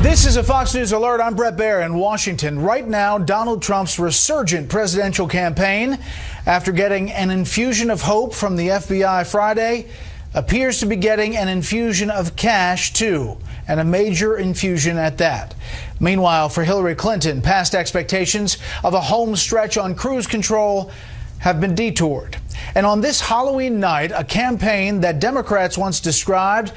This is a Fox News alert. I'm Brett Baer in Washington. Right now, Donald Trump's resurgent presidential campaign, after getting an infusion of hope from the FBI Friday, appears to be getting an infusion of cash, too, and a major infusion at that. Meanwhile, for Hillary Clinton, past expectations of a home stretch on cruise control have been detoured. And on this Halloween night, a campaign that Democrats once described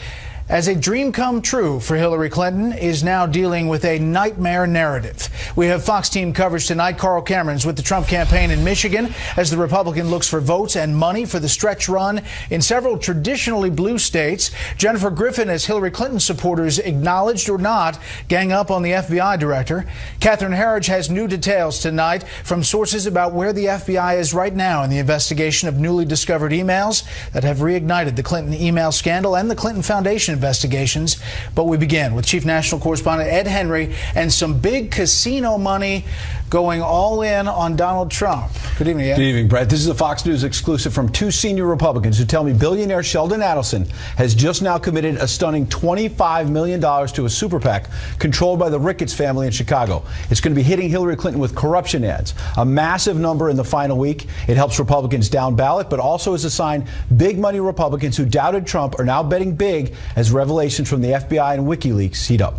as a dream come true for Hillary Clinton is now dealing with a nightmare narrative. We have Fox team coverage tonight. Carl Cameron's with the Trump campaign in Michigan as the Republican looks for votes and money for the stretch run in several traditionally blue states. Jennifer Griffin as Hillary Clinton supporters, acknowledged or not, gang up on the FBI director. Catherine Herridge has new details tonight from sources about where the FBI is right now in the investigation of newly discovered emails that have reignited the Clinton email scandal and the Clinton Foundation investigations. But we begin with Chief National Correspondent Ed Henry and some big casino money going all in on Donald Trump. Good evening, Ed. Good evening, Brett. This is a Fox News exclusive from two senior Republicans who tell me billionaire Sheldon Adelson has just now committed a stunning $25 million to a super PAC controlled by the Ricketts family in Chicago. It's going to be hitting Hillary Clinton with corruption ads, a massive number in the final week. It helps Republicans down ballot, but also is a sign big money Republicans who doubted Trump are now betting big as revelations from the FBI and WikiLeaks heat up.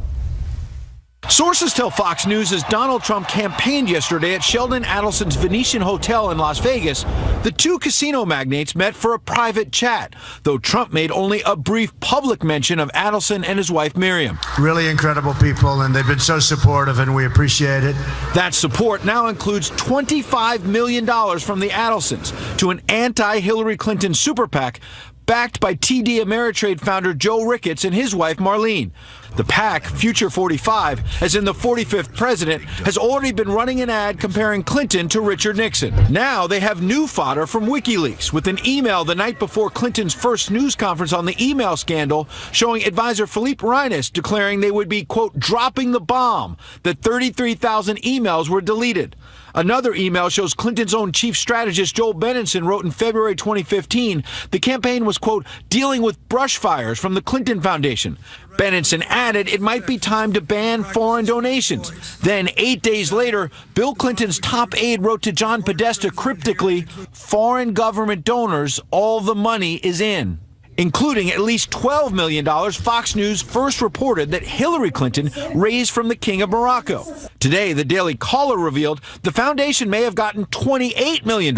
Sources tell Fox News as Donald Trump campaigned yesterday at Sheldon Adelson's Venetian Hotel in Las Vegas, the two casino magnates met for a private chat, though Trump made only a brief public mention of Adelson and his wife Miriam. Really incredible people, and they've been so supportive, and we appreciate it. That support now includes $25 million from the Adelsons to an anti-Hillary Clinton super PAC backed by TD Ameritrade founder Joe Ricketts and his wife Marlene. The PAC, Future 45, as in the 45th president, has already been running an ad comparing Clinton to Richard Nixon. Now they have new fodder from WikiLeaks with an email the night before Clinton's first news conference on the email scandal showing advisor Philippe Reines declaring they would be, quote, dropping the bomb, that 33,000 emails were deleted. Another email shows Clinton's own chief strategist Joel Benenson wrote in February 2015 the campaign was, quote, dealing with brush fires from the Clinton Foundation. Benenson added it might be time to ban foreign donations. Then 8 days later, Bill Clinton's top aide wrote to John Podesta cryptically, foreign government donors, all the money is in. Including at least $12 million Fox News first reported that Hillary Clinton raised from the King of Morocco. Today, the Daily Caller revealed the foundation may have gotten $28 million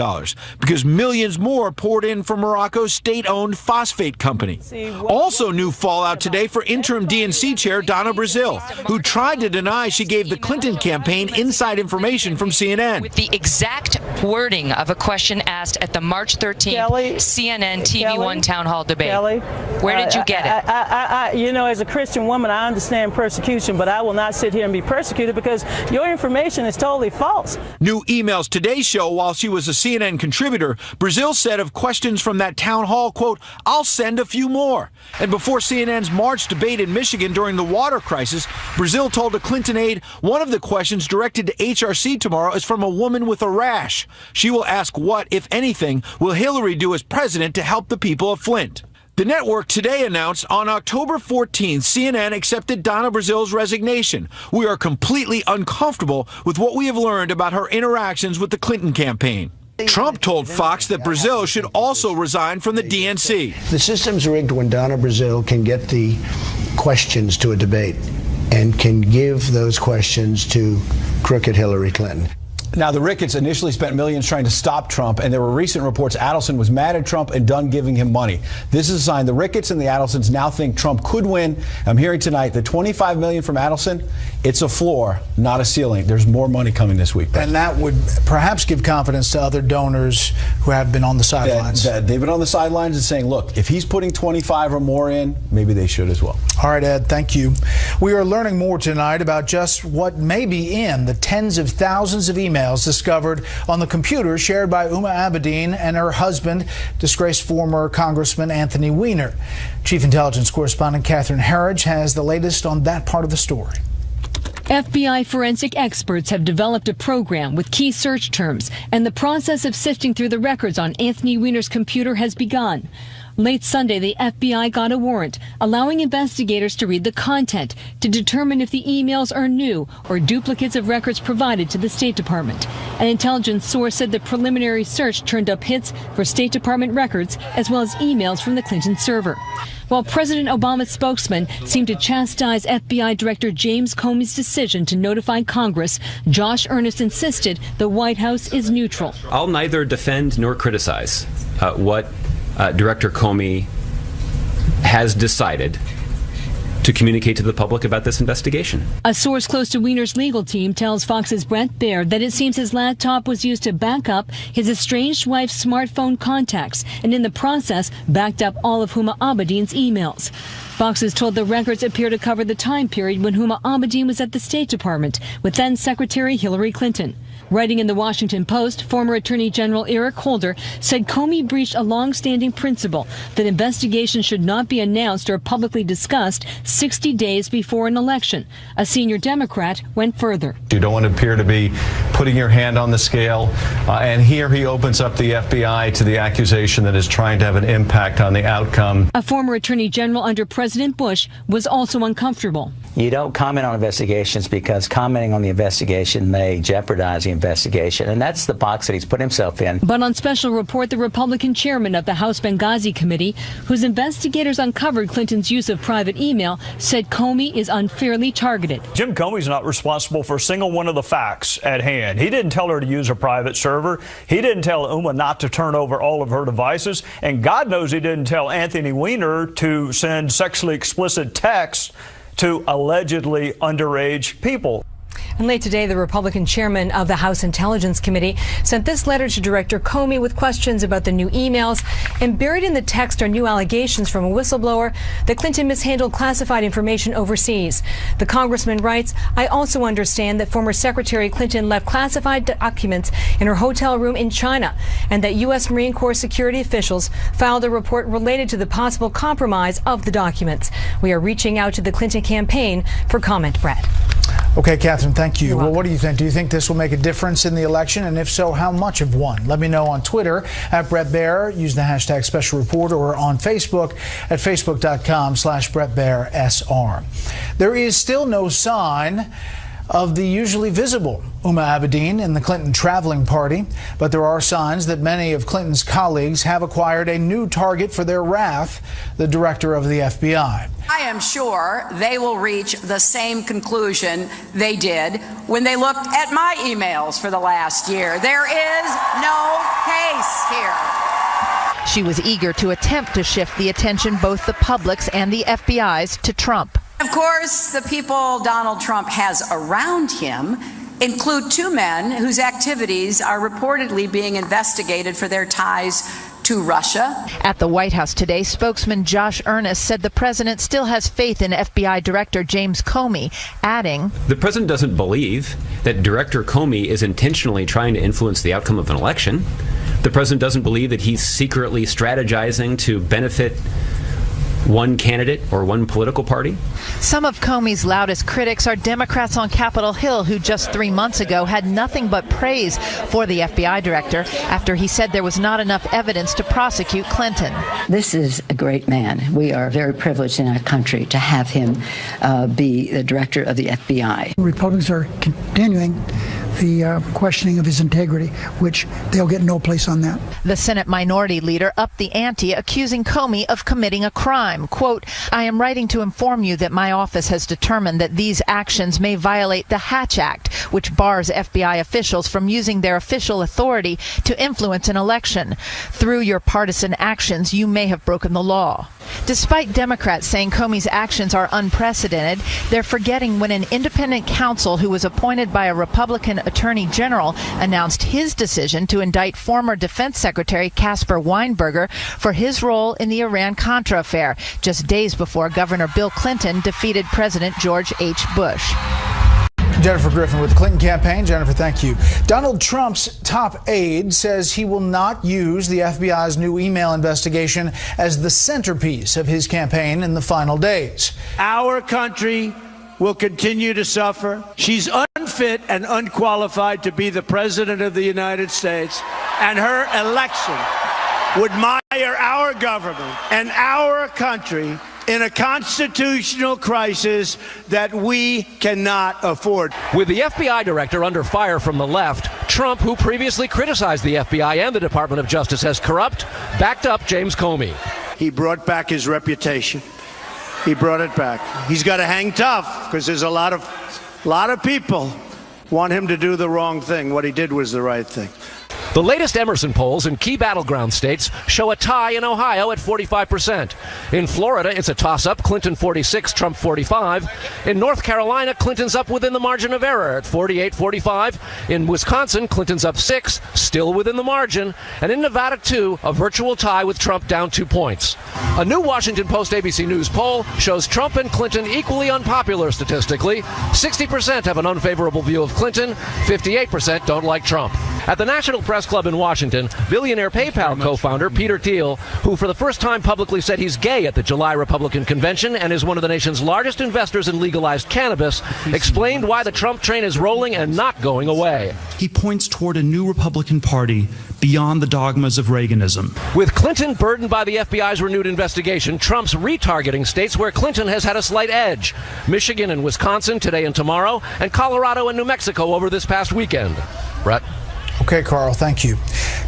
because millions more poured in from Morocco's state-owned phosphate company. Also new fallout today for interim DNC chair Donna Brazile, who tried to deny she gave the Clinton campaign inside information from CNN. With the exact wording of a question asked at the March 13th CNN TV1 town hall debate. Kelly, where did you get it? You know, as a Christian woman, I understand persecution, but I will not sit here and be persecuted because your information is totally false. New emails today show while she was a CNN contributor, Brazile said of questions from that town hall, quote, I'll send a few more. And before CNN's March debate in Michigan during the water crisis, Brazile told a Clinton aide one of the questions directed to HRC tomorrow is from a woman with a rash. She will ask what, if anything, will Hillary do as president to help the people of Flint? The network today announced on October 14th, CNN accepted Donna Brazile's resignation. We are completely uncomfortable with what we have learned about her interactions with the Clinton campaign. Trump told Fox that Brazile should also resign from the DNC. The system's rigged when Donna Brazile can get the questions to a debate and can give those questions to crooked Hillary Clinton. Now, the Ricketts initially spent millions trying to stop Trump, and there were recent reports Adelson was mad at Trump and done giving him money. This is a sign the Ricketts and the Adelsons now think Trump could win. I'm hearing tonight the $25 million from Adelson, it's a floor, not a ceiling. There's more money coming this week. And that would perhaps give confidence to other donors who have been on the sidelines. They've been on the sidelines and saying, look, if he's putting 25 or more in, maybe they should as well. All right, Ed, thank you. We are learning more tonight about just what may be in the tens of thousands of emails discovered on the computer shared by Huma Abedin and her husband, disgraced former Congressman Anthony Weiner. Chief Intelligence Correspondent Catherine Herridge has the latest on that part of the story. FBI forensic experts have developed a program with key search terms, and the process of sifting through the records on Anthony Weiner's computer has begun. Late Sunday, the FBI got a warrant allowing investigators to read the content to determine if the emails are new or duplicates of records provided to the State Department. An intelligence source said the preliminary search turned up hits for State Department records as well as emails from the Clinton server. While President Obama's spokesman seemed to chastise FBI Director James Comey's decision to notify Congress, Josh Earnest insisted the White House is neutral. I'll neither defend nor criticize what Director Comey has decided to communicate to the public about this investigation. A source close to Weiner's legal team tells Fox's Brett Baer that it seems his laptop was used to back up his estranged wife's smartphone contacts and in the process backed up all of Huma Abedin's emails. Fox is told the records appear to cover the time period when Huma Abedin was at the State Department with then Secretary Hillary Clinton. Writing in the Washington Post, former Attorney General Eric Holder said Comey breached a long-standing principle that investigations should not be announced or publicly discussed 60 days before an election. A senior Democrat went further. You don't want to appear to be putting your hand on the scale. And here he opens up the FBI to the accusation that is trying to have an impact on the outcome. A former Attorney General under President Bush was also uncomfortable. You don't comment on investigations because commenting on the investigation may jeopardize the investigation, and that's the box that he's put himself in. But on special report, the Republican chairman of the House Benghazi Committee, whose investigators uncovered Clinton's use of private email, said Comey is unfairly targeted. Jim Comey's not responsible for a single one of the facts at hand. He didn't tell her to use a private server. He didn't tell Huma not to turn over all of her devices. And God knows he didn't tell Anthony Weiner to send sexually explicit texts to allegedly underage people. And late today, the Republican chairman of the House Intelligence Committee sent this letter to Director Comey with questions about the new emails. And buried in the text are new allegations from a whistleblower that Clinton mishandled classified information overseas. The congressman writes, I also understand that former Secretary Clinton left classified documents in her hotel room in China and that U.S. Marine Corps security officials filed a report related to the possible compromise of the documents. We are reaching out to the Clinton campaign for comment, Brett. Okay, Catherine, thank you. Well, what do you think? Do you think this will make a difference in the election? And if so, how much of one? Let me know on Twitter at Brett Baer. Use the hashtag Special Report, or on Facebook at facebook.com/BrettBaerSR. There is still no sign of the usually visible Huma Abedin in the Clinton traveling party, but there are signs that many of Clinton's colleagues have acquired a new target for their wrath, the director of the FBI. I am sure they will reach the same conclusion they did when they looked at my emails for the last year. There is no case here. She was eager to attempt to shift the attention, both the public's and the FBI's, to Trump. Of course, the people Donald Trump has around him include two men whose activities are reportedly being investigated for their ties to Russia. At the White House today, spokesman Josh Earnest said the president still has faith in FBI Director James Comey, adding, The president doesn't believe that Director Comey is intentionally trying to influence the outcome of an election. The president doesn't believe that he's secretly strategizing to benefit one candidate or one political party. Some of Comey's loudest critics are Democrats on Capitol Hill, who just 3 months ago had nothing but praise for the FBI director after he said there was not enough evidence to prosecute Clinton. This is a great man. We are very privileged in our country to have him be the director of the FBI. Republicans are continuing the questioning of his integrity, which they'll get no place on that. The Senate Minority Leader upped the ante, accusing Comey of committing a crime. Quote, I am writing to inform you that my office has determined that these actions may violate the Hatch Act, which bars FBI officials from using their official authority to influence an election. Through your partisan actions, you may have broken the law. Despite Democrats saying Comey's actions are unprecedented, they're forgetting when an independent counsel who was appointed by a Republican Attorney General announced his decision to indict former Defense Secretary Caspar Weinberger for his role in the Iran-Contra affair, just days before Governor Bill Clinton defeated President George H. Bush. Jennifer Griffin with the Clinton campaign. Jennifer, thank you. Donald Trump's top aide says he will not use the FBI's new email investigation as the centerpiece of his campaign in the final days. Our country will continue to suffer. She's unfit and unqualified to be the President of the United States, and her election would mire our government and our country in a constitutional crisis that we cannot afford. With the FBI director under fire from the left, Trump, who previously criticized the FBI and the Department of Justice as corrupt, backed up James Comey. He brought back his reputation. He brought it back. He's got to hang tough because there's a lot of people want him to do the wrong thing. What he did was the right thing. The latest Emerson polls in key battleground states show a tie in Ohio at 45%. In Florida, it's a toss-up, Clinton 46, Trump 45. In North Carolina, Clinton's up within the margin of error at 48-45. In Wisconsin, Clinton's up 6, still within the margin. And in Nevada, too, a virtual tie with Trump down 2 points. A new Washington Post ABC News poll shows Trump and Clinton equally unpopular statistically. 60% have an unfavorable view of Clinton, 58% don't like Trump. At the National Press Club in Washington, billionaire PayPal co-founder Peter Thiel, who for the first time publicly said he's gay at the July Republican convention and is one of the nation's largest investors in legalized cannabis, explained why the Trump train is rolling and not going away. He points toward a new Republican Party beyond the dogmas of Reaganism. With Clinton burdened by the FBI's renewed investigation, Trump's retargeting states where Clinton has had a slight edge. Michigan and Wisconsin today and tomorrow, and Colorado and New Mexico over this past weekend. Brett? Okay, Carl, thank you.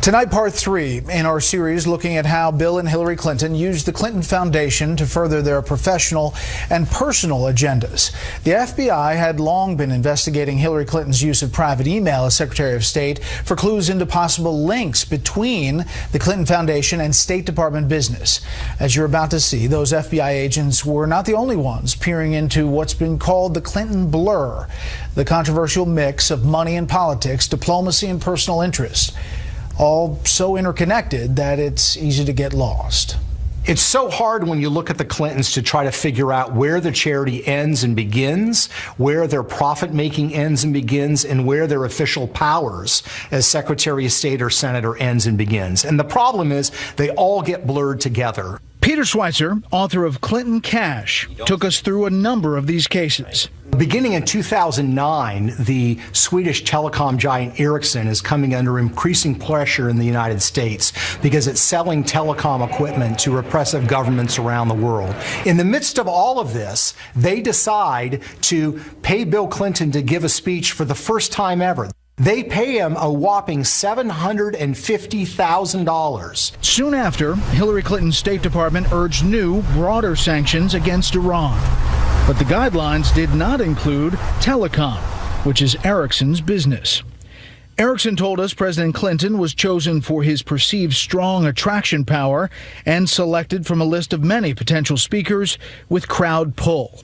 Tonight, part 3 in our series looking at how Bill and Hillary Clinton used the Clinton Foundation to further their professional and personal agendas. The FBI had long been investigating Hillary Clinton's use of private email as Secretary of State for clues into possible links between the Clinton Foundation and State Department business. As you're about to see, those FBI agents were not the only ones peering into what's been called the Clinton blur, the controversial mix of money and politics, diplomacy and personal interest, all so interconnected that it's easy to get lost. It's so hard when you look at the Clintons to try to figure out where the charity ends and begins, where their profit-making ends and begins, and where their official powers as Secretary of State or Senator ends and begins. And the problem is they all get blurred together. Peter Schweitzer, author of Clinton Cash, took us through a number of these cases. Beginning in 2009, the Swedish telecom giant Ericsson is coming under increasing pressure in the United States because it's selling telecom equipment to repressive governments around the world. In the midst of all of this, they decide to pay Bill Clinton to give a speech for the first time ever. They pay him a whopping $750,000. Soon after, Hillary Clinton's State Department urged new, broader sanctions against Iran. But the guidelines did not include telecom, which is Ericsson's business. Ericsson told us President Clinton was chosen for his perceived strong attraction power and selected from a list of many potential speakers with crowd pull.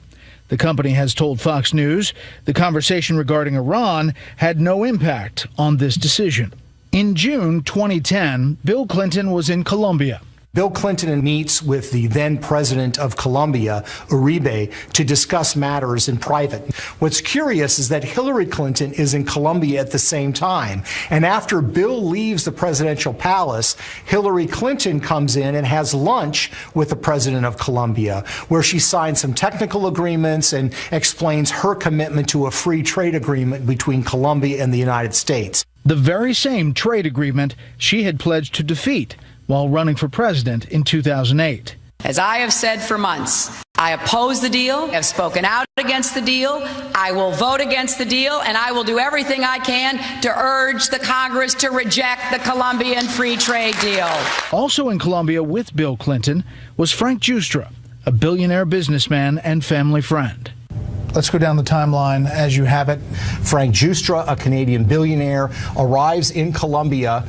The company has told Fox News the conversation regarding Iran had no impact on this decision. In June 2010, Bill Clinton was in Colombia. Bill Clinton meets with the then president of Colombia, Uribe, to discuss matters in private. What's curious is that Hillary Clinton is in Colombia at the same time. And after Bill leaves the presidential palace, Hillary Clinton comes in and has lunch with the president of Colombia, where she signs some technical agreements and explains her commitment to a free trade agreement between Colombia and the United States. The very same trade agreement she had pledged to defeat while running for president in 2008. As I have said for months, I oppose the deal, I have spoken out against the deal, I will vote against the deal, and I will do everything I can to urge the Congress to reject the Colombian free trade deal. Also in Colombia with Bill Clinton was Frank Giustra, a billionaire businessman and family friend. Let's go down the timeline as you have it. Frank Giustra, a Canadian billionaire, arrives in Colombia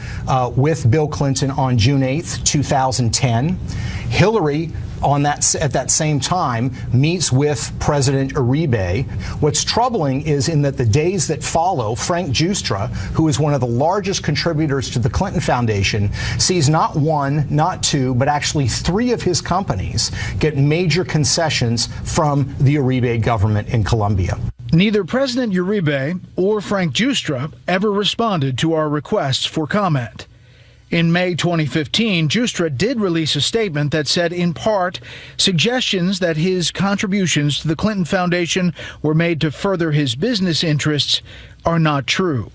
with Bill Clinton on June 8th, 2010. Hillary, at that same time, meets with President Uribe. What's troubling is in that the days that follow, Frank Giustra, who is one of the largest contributors to the Clinton Foundation, sees not one, not two, but actually 3 of his companies get major concessions from the Uribe government in Colombia. Neither President Uribe or Frank Giustra ever responded to our requests for comment. In May 2015, Giustra did release a statement that said, in part, suggestions that his contributions to the Clinton Foundation were made to further his business interests are not true.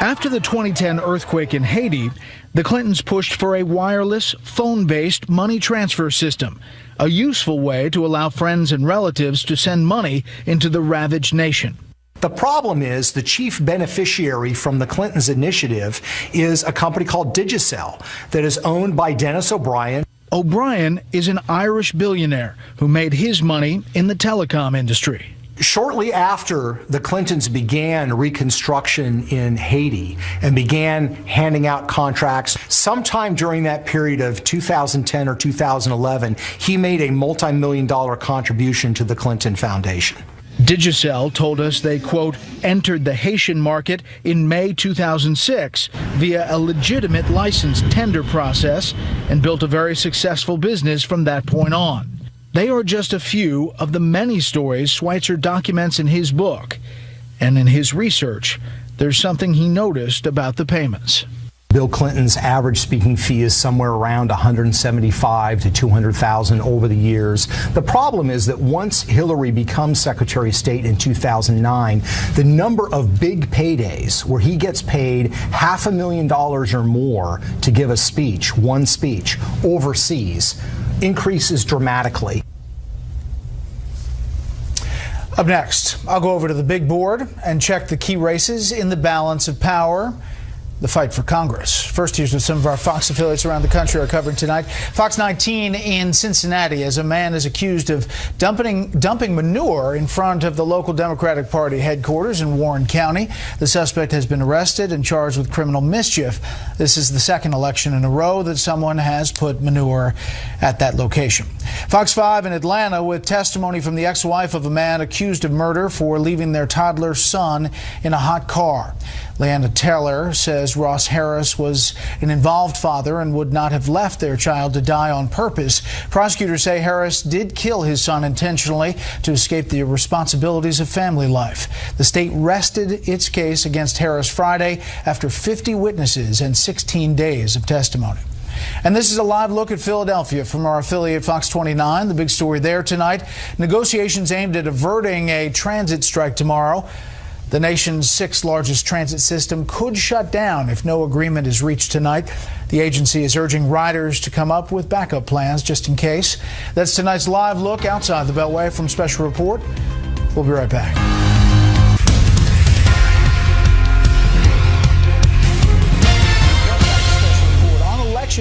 After the 2010 earthquake in Haiti, the Clintons pushed for a wireless, phone-based money transfer system, a useful way to allow friends and relatives to send money into the ravaged nation. The problem is the chief beneficiary from the Clintons' initiative is a company called Digicel that is owned by Dennis O'Brien. O'Brien is an Irish billionaire who made his money in the telecom industry. Shortly after the Clintons began reconstruction in Haiti and began handing out contracts, sometime during that period of 2010 or 2011, he made a multi-million-dollar contribution to the Clinton Foundation. Digicel told us they, quote, entered the Haitian market in May 2006 via a legitimate license tender process and built a very successful business from that point on. They are just a few of the many stories Schweitzer documents in his book. And in his research, there's something he noticed about the payments. Bill Clinton's average speaking fee is somewhere around $175,000 to $200,000 over the years. The problem is that once Hillary becomes Secretary of State in 2009, the number of big paydays where he gets paid $500,000 or more to give a speech, one speech, overseas, increases dramatically. Up next, I'll go over to the big board and check the key races in the balance of power. The fight for Congress. First, here's what some of our Fox affiliates around the country are covering tonight. Fox 19 in Cincinnati, as a man is accused of dumping manure in front of the local Democratic Party headquarters in Warren County. The suspect has been arrested and charged with criminal mischief. This is the second election in a row that someone has put manure at that location. Fox 5 in Atlanta with testimony from the ex-wife of a man accused of murder for leaving their toddler son in a hot car. Leanna Taylor says Ross Harris was an involved father and would not have left their child to die on purpose. Prosecutors say Harris did kill his son intentionally to escape the responsibilities of family life. The state rested its case against Harris Friday after 50 witnesses and 16 days of testimony. And this is a live look at Philadelphia from our affiliate Fox 29. The big story there tonight, negotiations aimed at averting a transit strike tomorrow. The nation's sixth largest transit system could shut down if no agreement is reached tonight. The agency is urging riders to come up with backup plans just in case. That's tonight's live look outside the Beltway from Special Report. We'll be right back.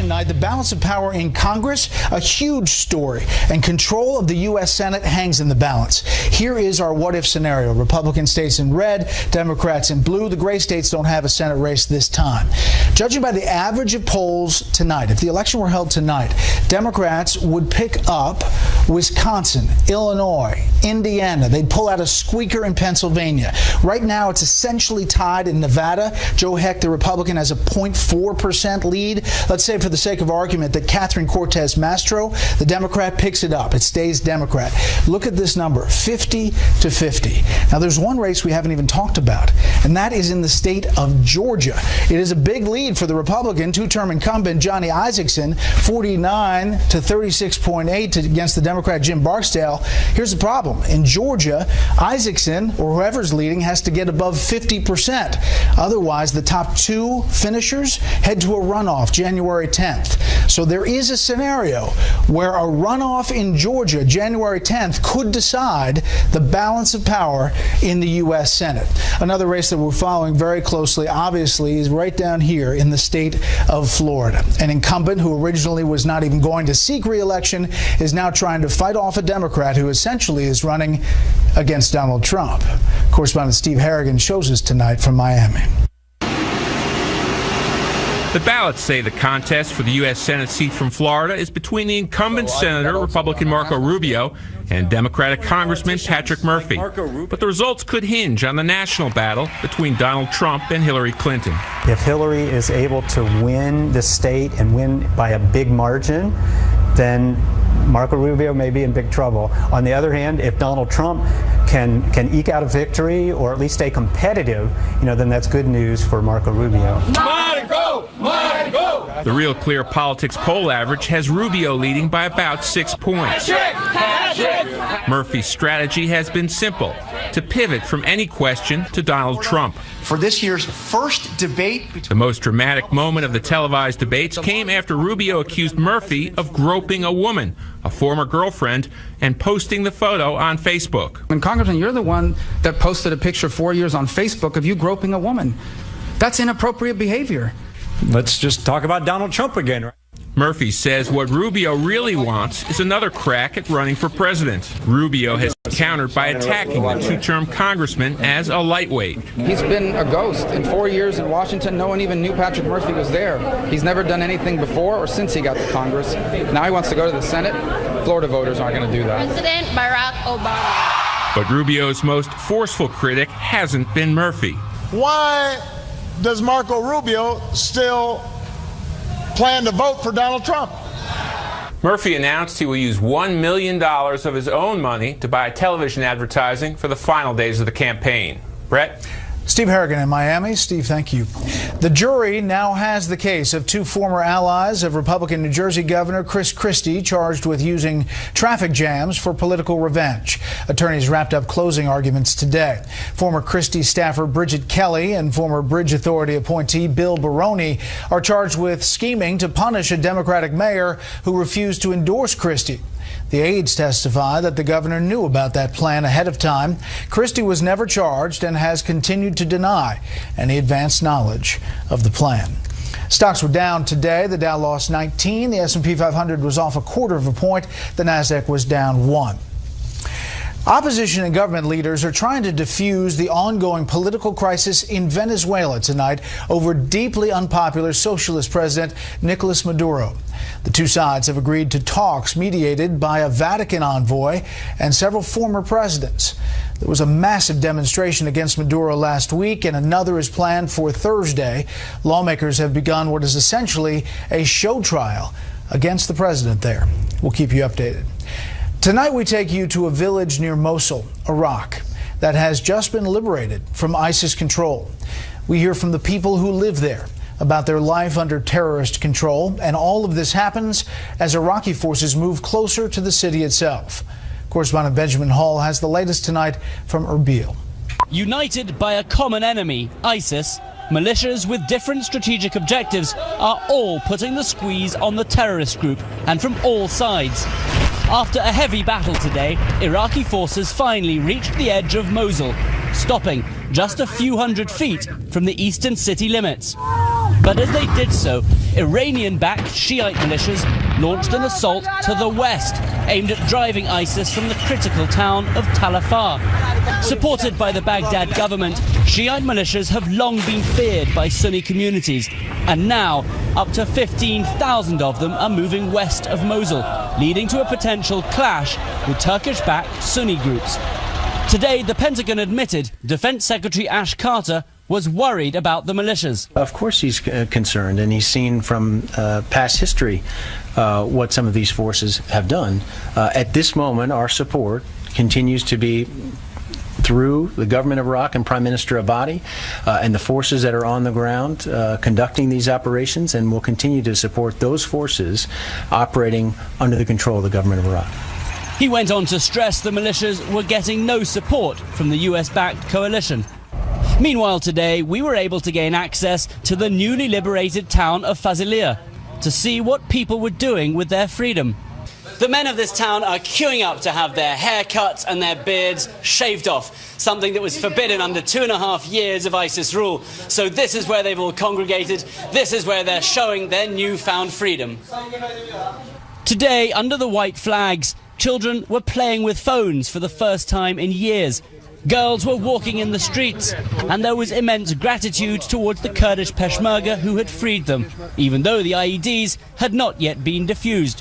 Night, the balance of power in Congress, a huge story, and control of the U.S. Senate hangs in the balance. Here is our what-if scenario. Republican states in red, Democrats in blue. The gray states don't have a Senate race this time. Judging by the average of polls tonight, if the election were held tonight, Democrats would pick up Wisconsin, Illinois, Indiana. They'd pull out a squeaker in Pennsylvania. Right now, it's essentially tied in Nevada. Joe Heck, the Republican, has a 0.4% lead. Let's say, for the sake of argument, that Catherine Cortez Masto, the Democrat, picks it up. It stays Democrat. Look at this number, 50 to 50. Now, there's one race we haven't even talked about, and that is in the state of Georgia. It is a big lead for the Republican two-term incumbent Johnny Isakson, 49 to 36.8 against the Democrat Jim Barksdale. Here's the problem. In Georgia, Isakson, or whoever's leading, has to get above 50%. Otherwise, the top two finishers head to a runoff January 10th. So there is a scenario where a runoff in Georgia, January 10th, could decide the balance of power in the U.S. Senate. Another race that we're following very closely, obviously, is right down here in the state of Florida. An incumbent who originally was not even going to seek re-election is now trying to fight off a Democrat who essentially is running against Donald Trump. Correspondent Steve Harrigan shows us tonight from Miami. The ballots say the contest for the U.S. Senate seat from Florida is between the incumbent Senator, Republican Marco Rubio, and Democratic Congressman Patrick Murphy. But the results could hinge on the national battle between Donald Trump and Hillary Clinton. If Hillary is able to win the state and win by a big margin, then Marco Rubio may be in big trouble. On the other hand, if Donald Trump can eke out a victory or at least stay competitive, then that's good news for Marco Rubio. Marco! Marco! The Real Clear Politics poll average has Rubio leading by about 6 points. Murphy's strategy has been simple: to pivot from any question to Donald Trump. For this year's first debate, the most dramatic moment of the televised debates came after Rubio accused Murphy of groping a woman, a former girlfriend, and posting the photo on Facebook. And Congressman, you're the one that posted a picture 4 years on Facebook of you groping a woman. That's inappropriate behavior. Let's just talk about Donald Trump again, right? Murphy says what Rubio really wants is another crack at running for president. Rubio has countered by attacking the two-term congressman as a lightweight. He's been a ghost. In 4 years in Washington, no one even knew Patrick Murphy was there. He's never done anything before or since he got to Congress. Now he wants to go to the Senate. Florida voters aren't going to do that. President Barack Obama. But Rubio's most forceful critic hasn't been Murphy. Why does Marco Rubio still plan to vote for Donald Trump? Murphy announced he will use $1 million of his own money to buy television advertising for the final days of the campaign. Brett? Steve Harrigan in Miami. Steve, thank you. The jury now has the case of two former allies of Republican New Jersey Governor Chris Christie charged with using traffic jams for political revenge. Attorneys wrapped up closing arguments today. Former Christie staffer Bridget Kelly and former Bridge Authority appointee Bill Baroni are charged with scheming to punish a Democratic mayor who refused to endorse Christie. The aides testify that the governor knew about that plan ahead of time. Christie was never charged and has continued to deny any advanced knowledge of the plan. Stocks were down today. The Dow lost 19. The S&P 500 was off 1/4 of a point. The Nasdaq was down 1. Opposition and government leaders are trying to defuse the ongoing political crisis in Venezuela tonight over deeply unpopular socialist president Nicolas Maduro. The two sides have agreed to talks mediated by a Vatican envoy and several former presidents. There was a massive demonstration against Maduro last week, and another is planned for Thursday. Lawmakers have begun what is essentially a show trial against the president there. We'll keep you updated. Tonight we take you to a village near Mosul, Iraq, that has just been liberated from ISIS control. We hear from the people who live there about their life under terrorist control, and all of this happens as Iraqi forces move closer to the city itself. Correspondent Benjamin Hall has the latest tonight from Erbil. United by a common enemy, ISIS, militias with different strategic objectives are all putting the squeeze on the terrorist group, and from all sides. After a heavy battle today, Iraqi forces finally reached the edge of Mosul, stopping just a few hundred feet from the eastern city limits. But as they did so, Iranian-backed Shiite militias launched an assault to the west, aimed at driving ISIS from the critical town of Tal Afar. Supported by the Baghdad government, Shiite militias have long been feared by Sunni communities, and now up to 15,000 of them are moving west of Mosul, leading to a potential clash with Turkish-backed Sunni groups. Today, the Pentagon admitted Defense Secretary Ash Carter was worried about the militias. Of course he's concerned, and he's seen from past history what some of these forces have done. At this moment, our support continues to be through the government of Iraq and Prime Minister Abadi and the forces that are on the ground conducting these operations, and will continue to support those forces operating under the control of the government of Iraq. He went on to stress the militias were getting no support from the US-backed coalition. Meanwhile today, we were able to gain access to the newly liberated town of Faziliya to see what people were doing with their freedom. The men of this town are queuing up to have their haircuts and their beards shaved off, something that was forbidden under 2.5 years of ISIS rule. So this is where they've all congregated. This is where they're showing their newfound freedom. Today, under the white flags, children were playing with phones for the first time in years. Girls were walking in the streets, and there was immense gratitude towards the Kurdish Peshmerga who had freed them, even though the IEDs had not yet been defused.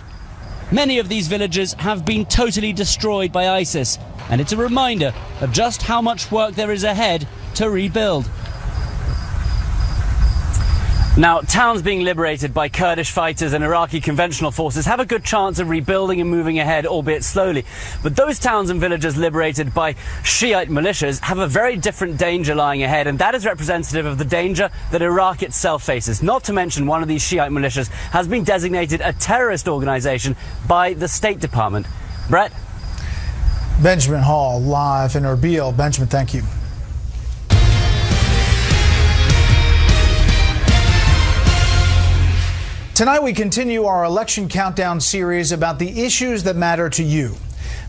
Many of these villages have been totally destroyed by ISIS, and it's a reminder of just how much work there is ahead to rebuild. Now, towns being liberated by Kurdish fighters and Iraqi conventional forces have a good chance of rebuilding and moving ahead, albeit slowly. But those towns and villages liberated by Shiite militias have a very different danger lying ahead, and that is representative of the danger that Iraq itself faces. Not to mention, one of these Shiite militias has been designated a terrorist organization by the State Department. Brett? Benjamin Hall, live in Erbil. Benjamin, thank you. Tonight we continue our election countdown series about the issues that matter to you.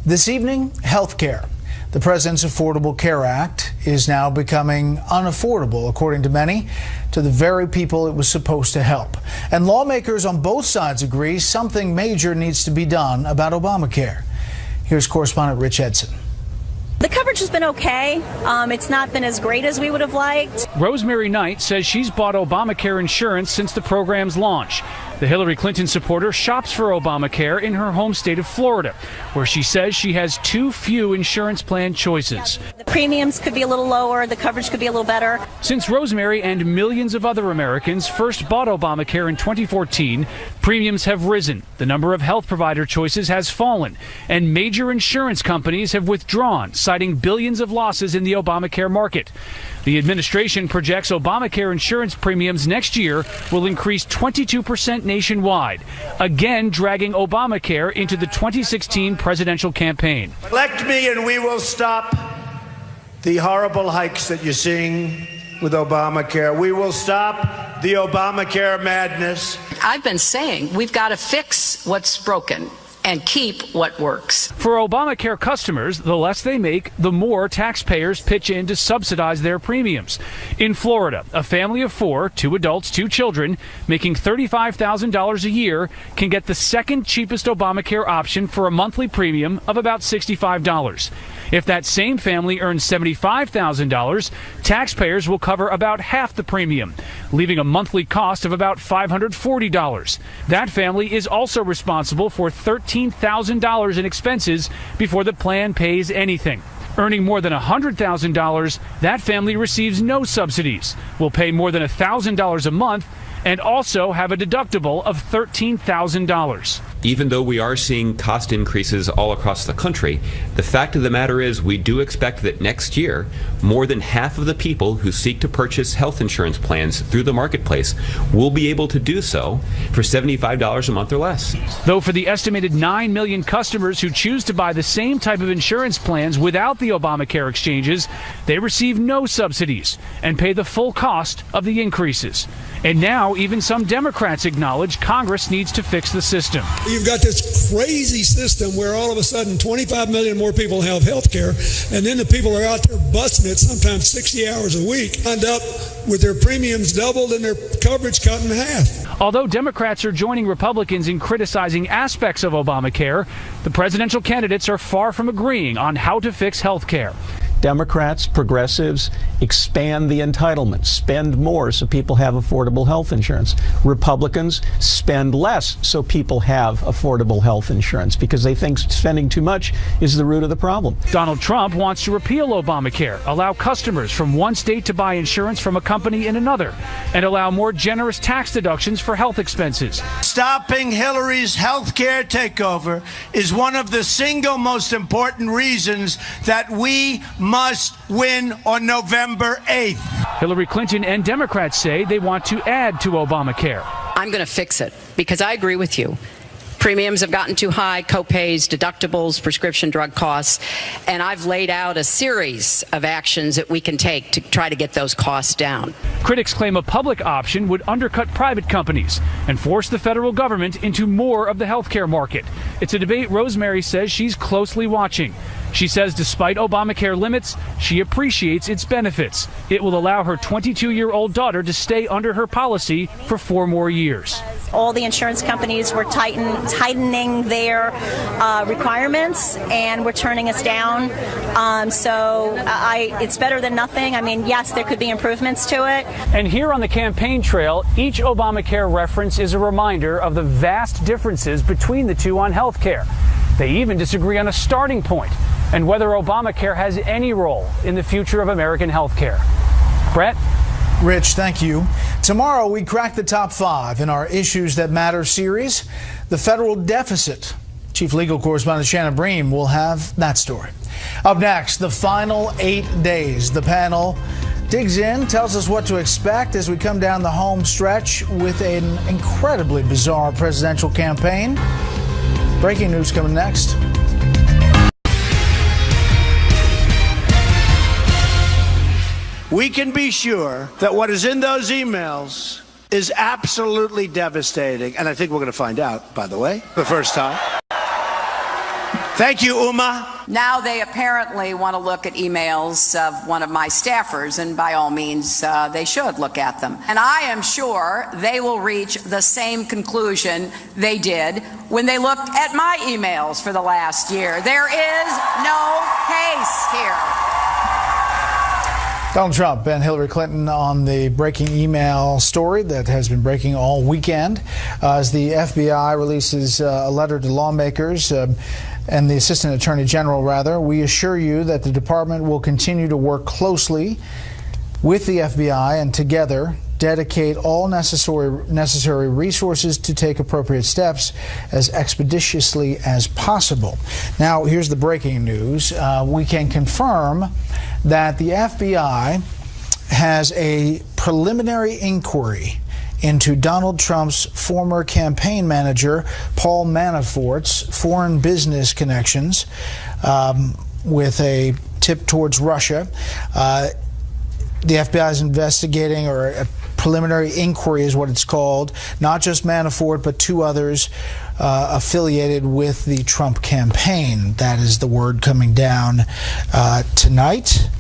This evening, health care. The President's Affordable Care Act is now becoming unaffordable, according to many, to the very people it was supposed to help. And lawmakers on both sides agree something major needs to be done about Obamacare. Here's correspondent Rich Edson. The coverage has been okay. It's not been as great as we would have liked. Rosemary Knight says she's bought Obamacare insurance since the program's launch. The Hillary Clinton supporter shops for Obamacare in her home state of Florida, where she says she has too few insurance plan choices. The premiums could be a little lower, the coverage could be a little better. Since Rosemary and millions of other Americans first bought Obamacare in 2014, premiums have risen, the number of health provider choices has fallen, and major insurance companies have withdrawn, citing billions of losses in the Obamacare market. The administration projects Obamacare insurance premiums next year will increase 22% nationwide, again dragging Obamacare into the 2016 presidential campaign. Elect me and we will stop the horrible hikes that you're seeing with Obamacare. We will stop the Obamacare madness. I've been saying we've got to fix what's broken and keep what works. For Obamacare customers, the less they make, the more taxpayers pitch in to subsidize their premiums. In Florida, a family of 4, 2 adults, 2 children, making $35,000 a year can get the second cheapest Obamacare option for a monthly premium of about $65. If that same family earns $75,000, taxpayers will cover about half the premium, leaving a monthly cost of about $540. That family is also responsible for $13,000 in expenses before the plan pays anything. Earning more than $100,000, that family receives no subsidies, will pay more than $1,000 a month, and also have a deductible of $13,000. Even though we are seeing cost increases all across the country, the fact of the matter is we do expect that next year, more than half of the people who seek to purchase health insurance plans through the marketplace will be able to do so for $75 a month or less. Though for the estimated 9 million customers who choose to buy the same type of insurance plans without the Obamacare exchanges, they receive no subsidies and pay the full cost of the increases. And now even some Democrats acknowledge Congress needs to fix the system. You've got this crazy system where all of a sudden 25 million more people have health care, and then the people are out there busting it sometimes 60 hours a week, end up with their premiums doubled and their coverage cut in half. Although Democrats are joining Republicans in criticizing aspects of Obamacare, the presidential candidates are far from agreeing on how to fix health care. Democrats, progressives, expand the entitlements, spend more so people have affordable health insurance. Republicans spend less so people have affordable health insurance because they think spending too much is the root of the problem. Donald Trump wants to repeal Obamacare, allow customers from one state to buy insurance from a company in another, and allow more generous tax deductions for health expenses. Stopping Hillary's health care takeover is one of the single most important reasons that we must win on November 8th. Hillary Clinton and Democrats say they want to add to Obamacare. I'm going to fix it because I agree with you. Premiums have gotten too high, co-pays, deductibles, prescription drug costs, and I've laid out a series of actions that we can take to try to get those costs down. Critics claim a public option would undercut private companies and force the federal government into more of the healthcare market. It's a debate Rosemary says she's closely watching. She says despite Obamacare limits, she appreciates its benefits. It will allow her 22-year-old daughter to stay under her policy for 4 more years. All the insurance companies were tightening their requirements, and were turning us down. It's better than nothing. I mean, yes, there could be improvements to it. And here on the campaign trail, each Obamacare reference is a reminder of the vast differences between the two on health care. They even disagree on a starting point and whether Obamacare has any role in the future of American health care. Brett? Rich, thank you. Tomorrow, we crack the top 5 in our Issues That Matter series, the federal deficit. Chief Legal Correspondent Shannon Bream will have that story. Up next, the final 8 days. The panel digs in, tells us what to expect as we come down the home stretch with an incredibly bizarre presidential campaign. Breaking news coming next. We can be sure that what is in those emails is absolutely devastating. And I think we're going to find out, by the way, the first time. Thank you, Uma. Now they apparently want to look at emails of one of my staffers, and by all means, they should look at them. And I am sure they will reach the same conclusion they did when they looked at my emails for the last year. There is no case here. Donald Trump and Hillary Clinton on the breaking email story that has been breaking all weekend as the FBI releases a letter to lawmakers and the Assistant Attorney General, rather. We assure you that the department will continue to work closely with the FBI and together dedicate all necessary resources to take appropriate steps as expeditiously as possible. Now, here's the breaking news. We can confirm that the FBI has a preliminary inquiry into Donald Trump's former campaign manager, Paul Manafort's foreign business connections with a tip towards Russia. The FBI is investigating, or a preliminary inquiry is what it's called, not just Manafort, but 2 others affiliated with the Trump campaign. That is the word coming down tonight.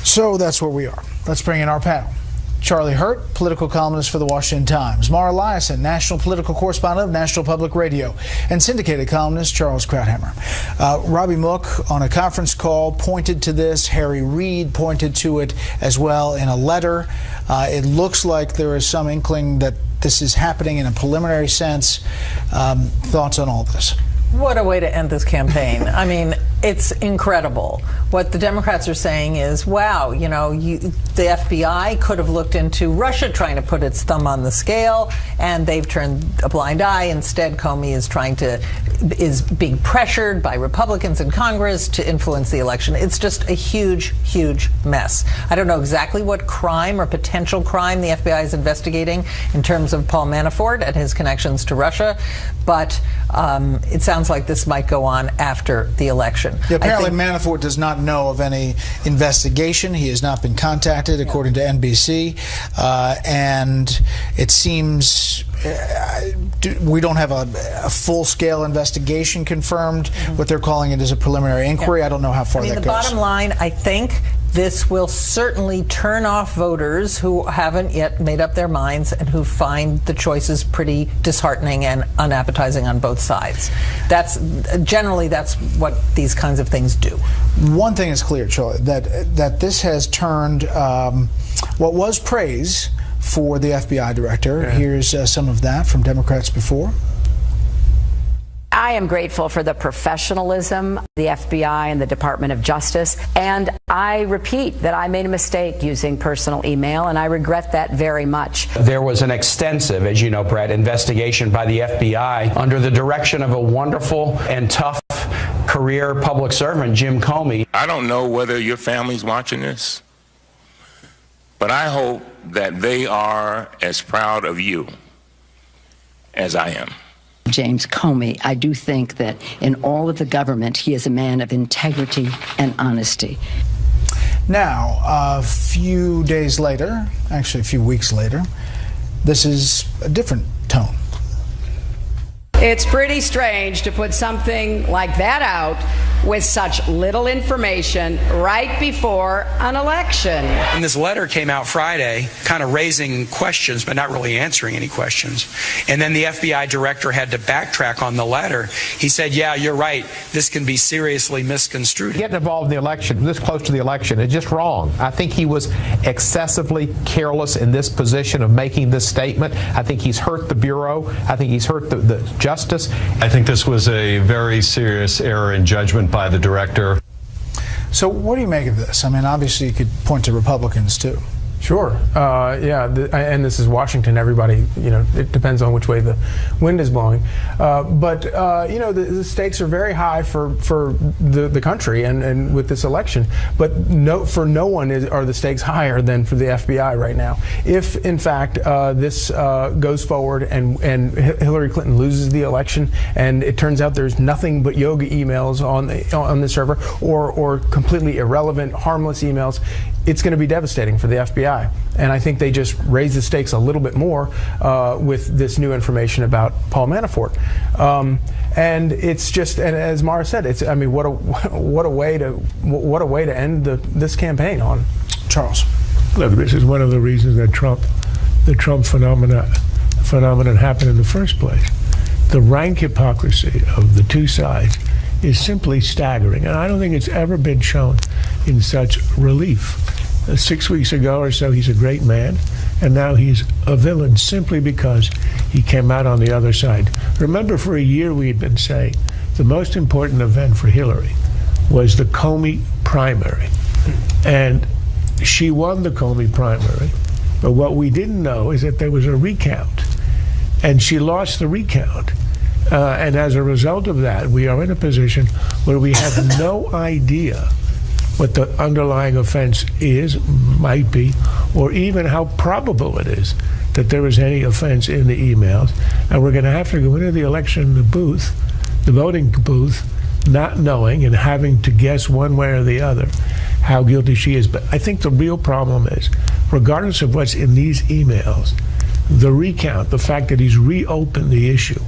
So that's where we are. Let's bring in our panel. Charlie Hurt, political columnist for the Washington Times. Mara Liasson, national political correspondent of National Public Radio. And syndicated columnist Charles Krauthammer. Robbie Mook, on a conference call, pointed to this. Harry Reid pointed to it as well in a letter. It looks like there is some inkling that this is happening in a preliminary sense. Thoughts on all this? What a way to end this campaign. I mean, it's incredible. What the Democrats are saying is, wow, you know, the FBI could have looked into Russia trying to put its thumb on the scale, and they've turned a blind eye. Instead, Comey is being pressured by Republicans in Congress to influence the election. It's just a huge, huge mess. I don't know exactly what crime or potential crime the FBI is investigating in terms of Paul Manafort and his connections to Russia, but it sounds like this might go on after the election. Yeah, apparently Manafort does not know of any investigation. He has not been contacted, according to NBC. And it seems we don't have a full-scale investigation confirmed. What they're calling it is a preliminary inquiry. I don't know how far that goes. The bottom line, I think, this will certainly turn off voters who haven't yet made up their minds and who find the choices pretty disheartening and unappetizing on both sides. That's what these kinds of things do. One thing is clear, Charlie, that this has turned what was praise for the FBI director. Yeah. Here's some of that from Democrats before. I am grateful for the professionalism of the FBI and the Department of Justice, and I repeat that I made a mistake using personal email, and I regret that very much. There was an extensive, as you know, Brett, investigation by the FBI under the direction of a wonderful and tough career public servant, Jim Comey. I don't know whether your family's watching this, but I hope that they are as proud of you as I am. James Comey, I do think that in all of the government, he is a man of integrity and honesty. Now, a few days later, actually a few weeks later, this is a different tone. It's pretty strange to put something like that out with such little information right before an election. And this letter came out Friday, kind of raising questions, but not really answering any questions. And then the FBI director had to backtrack on the letter. He said, yeah, you're right. This can be seriously misconstrued. Getting involved in the election, this close to the election, is just wrong. I think he was excessively careless in this position of making this statement. I think he's hurt the Bureau. I think he's hurt the Justice. I think this was a very serious error in judgment by the director. So what do you make of this? I mean, obviously you could point to Republicans too. Sure. And this is Washington. Everybody, it depends on which way the wind is blowing. But the stakes are very high for the country and with this election. But for no one are the stakes higher than for the FBI right now. If, in fact, this goes forward and Hillary Clinton loses the election and it turns out there's nothing but yoga emails on the server or completely irrelevant, harmless emails, it's going to be devastating for the FBI. And I think they just raise the stakes a little bit more with this new information about Paul Manafort. And it's just, and as Mara said, what a way to end this campaign on. Charles. Look, this is one of the reasons that the Trump phenomenon happened in the first place. The rank hypocrisy of the two sides is simply staggering, and I don't think it's ever been shown in such relief. 6 weeks ago or so, he's a great man, and now he's a villain simply because he came out on the other side. Remember, for a year we had been saying the most important event for Hillary was the Comey primary, and she won the Comey primary, but what we didn't know is that there was a recount, and she lost the recount. And as a result of that, we are in a position where we have no idea what the underlying offense might be, or even how probable it is that there is any offense in the emails. And we're going to have to go into the election in the booth, the voting booth, not knowing and having to guess one way or the other how guilty she is. But I think the real problem is, regardless of what's in these emails, the recount, the fact that he's reopened the issue,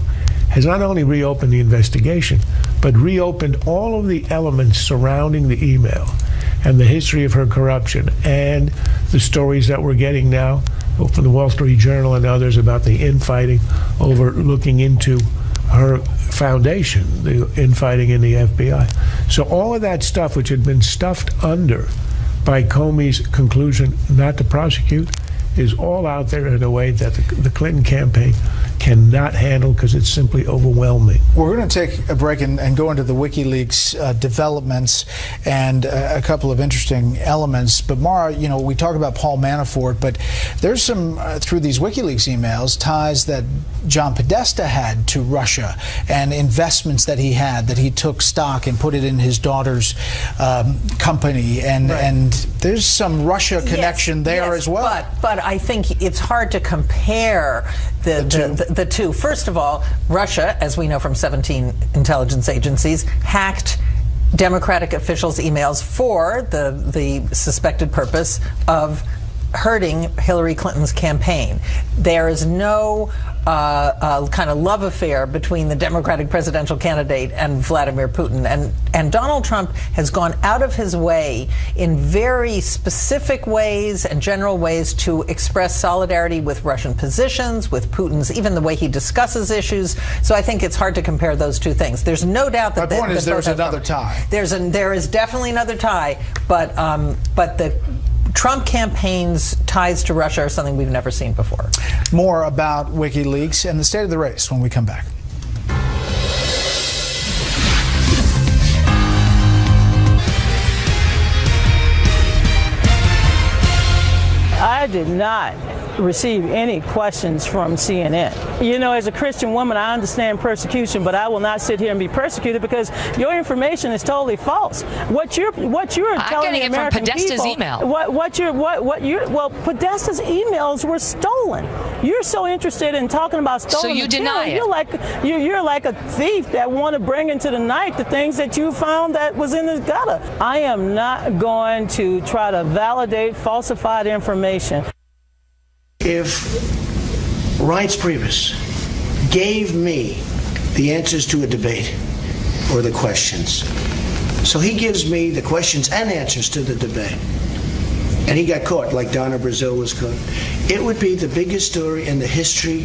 has not only reopened the investigation, but reopened all of the elements surrounding the email and the history of her corruption and the stories that we're getting now from the Wall Street Journal and others about the infighting over looking into her foundation, the infighting in the FBI. So all of that stuff, which had been stuffed under by Comey's conclusion not to prosecute, is all out there in a way that the Clinton campaign cannot handle because it's simply overwhelming. We're going to take a break and go into the WikiLeaks developments and a couple of interesting elements. But Mara, we talk about Paul Manafort, but there's some, through these WikiLeaks emails, ties that John Podesta had to Russia and investments that he had, that he took stock and put it in his daughter's company. And there's some Russia connection there as well. But I think it's hard to compare the two. First of all, Russia, as we know from 17 intelligence agencies, hacked Democratic officials' emails for the suspected purpose of hurting Hillary Clinton's campaign. There is no kind of love affair between the Democratic presidential candidate and Vladimir Putin. And Donald Trump has gone out of his way in very specific ways and general ways to express solidarity with Russian positions, with Putin's, even the way he discusses issues. So I think it's hard to compare those two things. There's no doubt that my point is there's another tie. There is definitely another tie, but the Trump campaign's ties to Russia are something we've never seen before. More about WikiLeaks and the state of the race when we come back. I did not receive any questions from CNN. As a Christian woman, I understand persecution, but I will not sit here and be persecuted because your information is totally false. What you're telling the American people, email. Well, Podesta's emails were stolen. You're so interested in talking about stolen. So you deny it. You're like a thief that want to bring into the night the things that you found that was in the gutter. I am not going to try to validate falsified information. If Reince Priebus gave me the answers to a debate or the questions, so he gives me the questions and answers to the debate, and he got caught like Donna Brazile was caught, it would be the biggest story in the history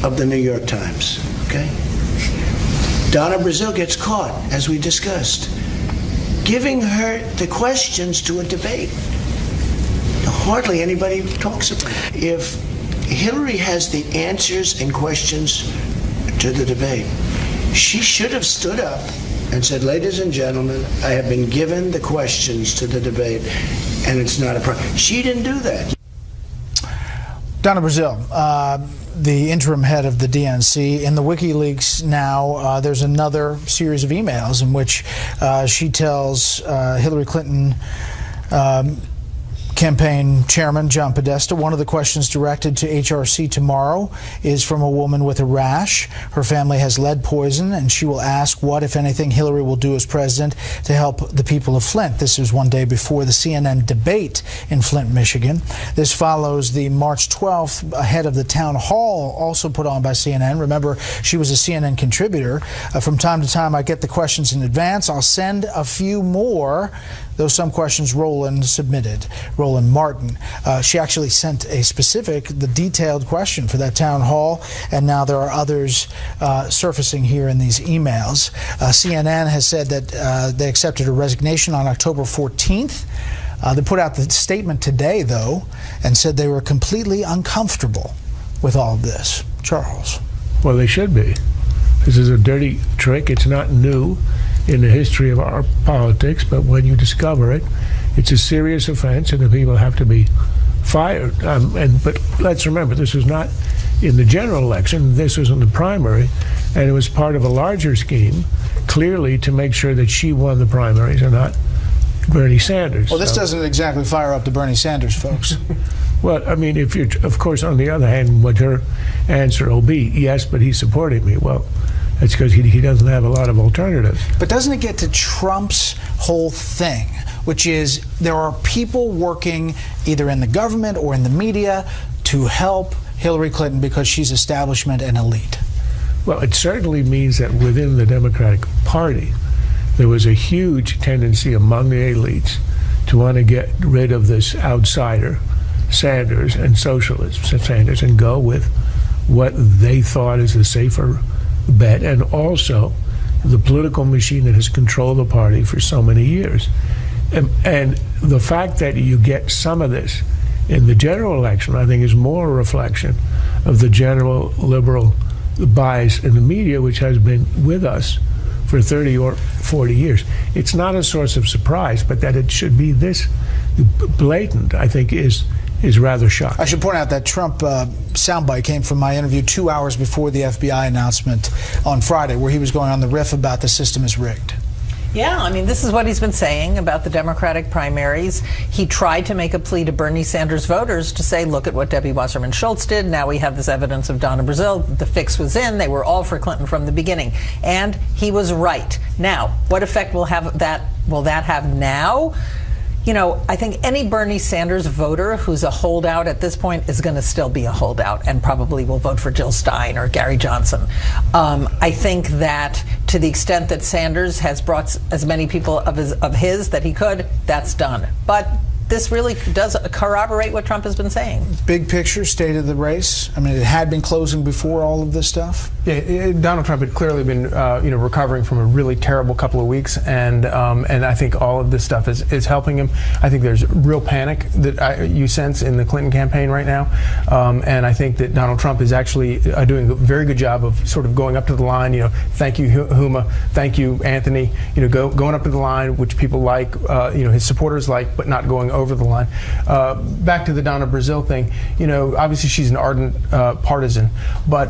of the New York Times, okay? Donna Brazile gets caught, as we discussed, giving her the questions to a debate. Hardly anybody talks about it. If Hillary has the answers and questions to the debate, she should have stood up and said, ladies and gentlemen, I have been given the questions to the debate, and it's not a problem. She didn't do that. Donna Brazile, the interim head of the DNC, in the WikiLeaks now, there's another series of emails in which she tells Hillary Clinton campaign chairman John Podesta, one of the questions directed to HRC tomorrow is from a woman with a rash. Her family has lead poison, and she will ask what, if anything, Hillary will do as president to help the people of Flint. This is one day before the CNN debate in Flint, Michigan. This follows the March 12th ahead of the town hall, also put on by CNN. Remember, she was a CNN contributor. From time to time, I get the questions in advance. I'll send a few more, though some questions Roland submitted. Roland Martin. She actually sent the detailed question for that town hall, and now there are others surfacing here in these emails. CNN has said that they accepted her resignation on October 14th. They put out the statement today, though, and said they were completely uncomfortable with all of this. Charles. Well, they should be. This is a dirty trick. It's not new in the history of our politics, but when you discover it, it's a serious offense, and the people have to be fired. But let's remember, this was not in the general election. This was in the primary, and it was part of a larger scheme, clearly, to make sure that she won the primaries and not Bernie Sanders. Well, this doesn't exactly fire up the Bernie Sanders folks. Well, I mean, if you're, of course, on the other hand, what her answer will be, yes, but he's supporting me. Well, that's because he doesn't have a lot of alternatives. But doesn't it get to Trump's whole thing, which is there are people working either in the government or in the media to help Hillary Clinton because she's establishment and elite? Well, it certainly means that within the Democratic Party, there was a huge tendency among the elites to want to get rid of this outsider, Sanders, and socialist Sanders, and go with what they thought is a safer bet, and also the political machine that has controlled the party for so many years. And the fact that you get some of this in the general election, I think, is more a reflection of the general liberal bias in the media, which has been with us for 30 or 40 years. It's not a source of surprise, but that it should be this blatant, I think, is rather shocking. I should point out that Trump soundbite came from my interview 2 hours before the FBI announcement on Friday, where he was going on the riff about the system is rigged. Yeah, I mean, this is what he's been saying about the Democratic primaries. He tried to make a plea to Bernie Sanders voters to say, look at what Debbie Wasserman Schultz did. Now we have this evidence of Donna Brazile. The fix was in. They were all for Clinton from the beginning. And he was right. Now, what effect will that have now? You know, I think any Bernie Sanders voter who's a holdout at this point is going to still be a holdout and probably will vote for Jill Stein or Gary Johnson. I think that to the extent that Sanders has brought as many people of his that he could, that's done. But this really does corroborate what Trump has been saying. Big picture, state of the race. I mean, it had been closing before all of this stuff. Yeah, Donald Trump had clearly been, recovering from a really terrible couple of weeks, and I think all of this stuff is helping him. I think there's real panic that you sense in the Clinton campaign right now, and I think that Donald Trump is actually doing a very good job of sort of going up to the line. Thank you, Huma. Thank you, Anthony. Going up to the line, which people like, his supporters like, but not going over the line. Back to the Donna Brazile thing. Obviously she's an ardent partisan, but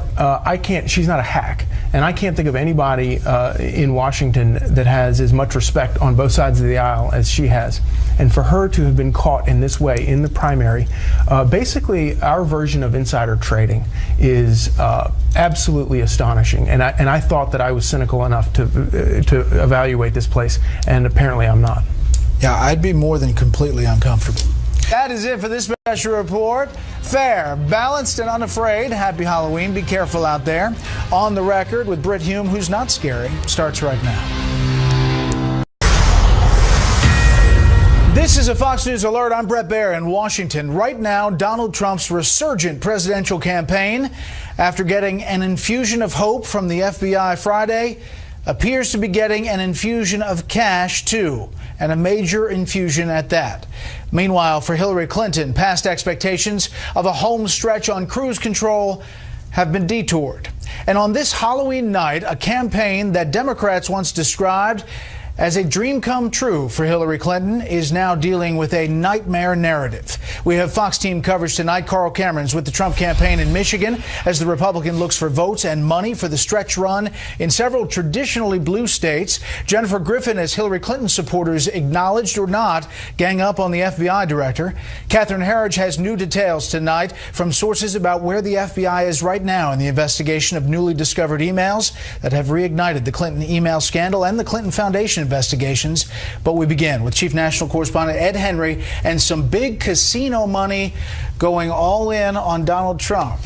she's not a hack, and I can't think of anybody in Washington that has as much respect on both sides of the aisle as she has. And for her to have been caught in this way in the primary, basically our version of insider trading is absolutely astonishing. And I thought that I was cynical enough to evaluate this place, and apparently I'm not. Yeah, I'd be more than completely uncomfortable. That is it for this special report. Fair, balanced, and unafraid. Happy Halloween. Be careful out there. On the Record with Brit Hume, who's not scary, starts right now. This is a Fox News alert. I'm Bret Baier in Washington. Right now, Donald Trump's resurgent presidential campaign, after getting an infusion of hope from the FBI Friday, appears to be getting an infusion of cash, too, and a major infusion at that. Meanwhile, for Hillary Clinton, past expectations of a home stretch on cruise control have been detoured. And on this Halloween night, a campaign that Democrats once described as a dream come true for Hillary Clinton is now dealing with a nightmare narrative. We have Fox team coverage tonight. Carl Cameron's with the Trump campaign in Michigan as the Republican looks for votes and money for the stretch run in several traditionally blue states. Jennifer Griffin as Hillary Clinton supporters, acknowledged or not, gang up on the FBI director. Catherine Herridge has new details tonight from sources about where the FBI is right now in the investigation of newly discovered emails that have reignited the Clinton email scandal and the Clinton Foundation investigations. But we begin with Chief National Correspondent Ed Henry and some big casino money going all in on Donald Trump.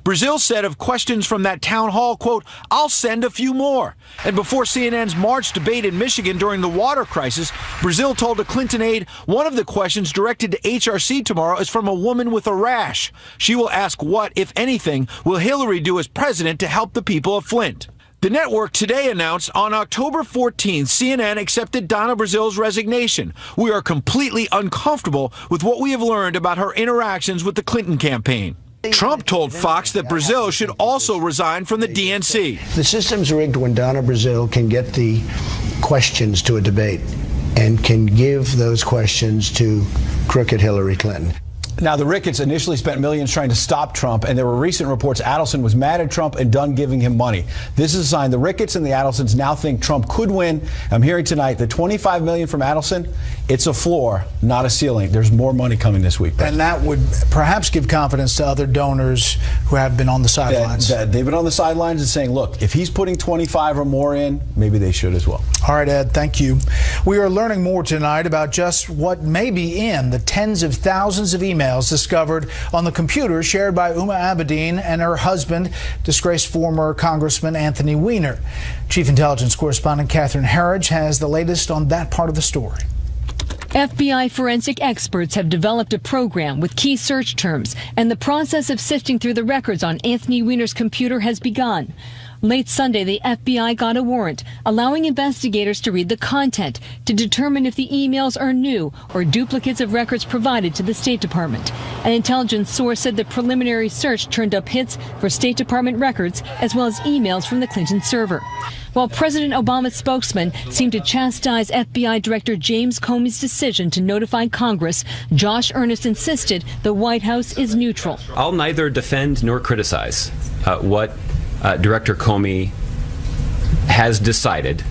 Brazil said of questions from that town hall, quote, "I'll send a few more." And before CNN's March debate in Michigan during the water crisis, Brazil told a Clinton aide one of the questions directed to HRC tomorrow is from a woman with a rash. She will ask what, if anything, will Hillary do as president to help the people of Flint. The network today announced on October 14th, CNN accepted Donna Brazil's resignation. We are completely uncomfortable with what we have learned about her interactions with the Clinton campaign. Trump told Fox that Brazil should also resign from the DNC. The system's rigged when Donna Brazil can get the questions to a debate and can give those questions to crooked Hillary Clinton. Now, the Ricketts initially spent millions trying to stop Trump, and there were recent reports Adelson was mad at Trump and done giving him money. This is a sign the Ricketts and the Adelsons now think Trump could win. I'm hearing tonight the $25 million from Adelson, it's a floor, not a ceiling. There's more money coming this week. And that would perhaps give confidence to other donors who have been on the sidelines. They've been on the sidelines and saying, look, if he's putting 25 or more in, maybe they should as well. All right, Ed, thank you. We are learning more tonight about just what may be in the tens of thousands of emails discovered on the computer shared by Huma Abedin and her husband, disgraced former Congressman Anthony Weiner. Chief Intelligence Correspondent Catherine Herridge has the latest on that part of the story. FBI forensic experts have developed a program with key search terms, and the process of sifting through the records on Anthony Weiner's computer has begun. Late Sunday, the FBI got a warrant allowing investigators to read the content to determine if the emails are new or duplicates of records provided to the State Department. An intelligence source said the preliminary search turned up hits for State Department records as well as emails from the Clinton server. While President Obama's spokesman seemed to chastise FBI Director James Comey's decision to notify Congress, Josh Earnest insisted the White House is neutral. I'll neither defend nor criticize what Director Comey has decided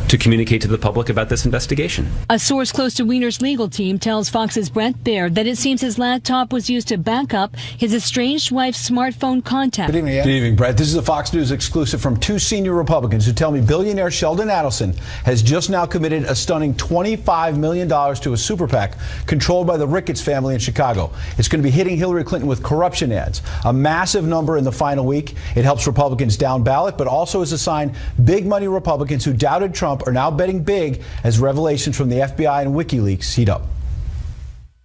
to communicate to the public about this investigation. A source close to Weiner's legal team tells Fox's Brent Baer that it seems his laptop was used to back up his estranged wife's smartphone contact. Good evening, Ed. Good evening, Brett. This is a Fox News exclusive from two senior Republicans who tell me billionaire Sheldon Adelson has just now committed a stunning $25 million to a super PAC controlled by the Ricketts family in Chicago. It's going to be hitting Hillary Clinton with corruption ads, a massive number in the final week. It helps Republicans down ballot, but also is a sign big money Republicans who doubted Trump are now betting big as revelations from the FBI and WikiLeaks heat up.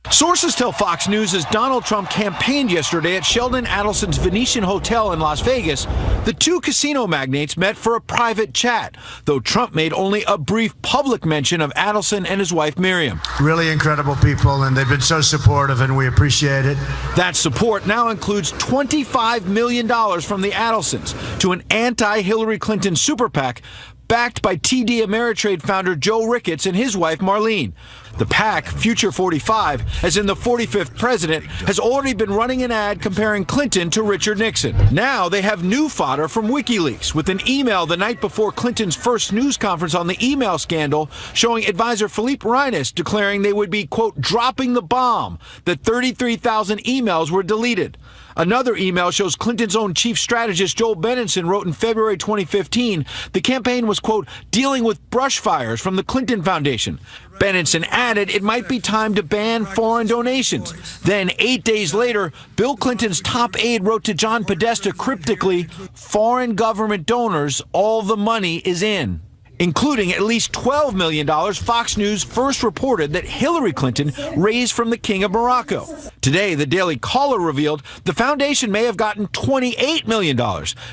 Sources tell Fox News as Donald Trump campaigned yesterday at Sheldon Adelson's Venetian Hotel in Las Vegas, the two casino magnates met for a private chat, though Trump made only a brief public mention of Adelson and his wife Miriam. Really incredible people, and they've been so supportive, and we appreciate it. That support now includes $25 million from the Adelsons to an anti-Hillary Clinton super PAC backed by TD Ameritrade founder Joe Ricketts and his wife Marlene. The PAC, Future 45, as in the 45th president, has already been running an ad comparing Clinton to Richard Nixon. Now they have new fodder from WikiLeaks with an email the night before Clinton's first news conference on the email scandal showing advisor Philippe Reines declaring they would be, quote, dropping the bomb, that 33,000 emails were deleted. Another email shows Clinton's own chief strategist Joel Benenson wrote in February 2015 the campaign was, quote, dealing with brush fires from the Clinton Foundation. Benenson added it might be time to ban foreign donations. Then 8 days later, Bill Clinton's top aide wrote to John Podesta cryptically, foreign government donors, all the money is in. Including at least $12 million Fox News first reported that Hillary Clinton raised from the King of Morocco. Today, the Daily Caller revealed the foundation may have gotten $28 million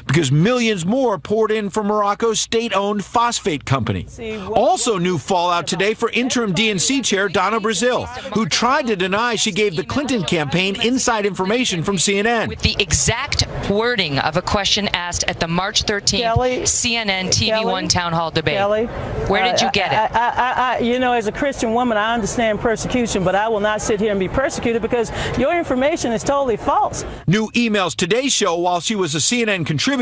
because millions more poured in from Morocco's state-owned phosphate company. Also new fallout today for interim DNC chair Donna Brazil, who tried to deny she gave the Clinton campaign inside information from CNN. With the exact wording of a question asked at the March 13th CNN TV1 town hall debate. debate? Kelly. Where did you get it? You know, as a Christian woman, I understand persecution, but I will not sit here and be persecuted because your information is totally false. New emails Today show while she was a CNN contributor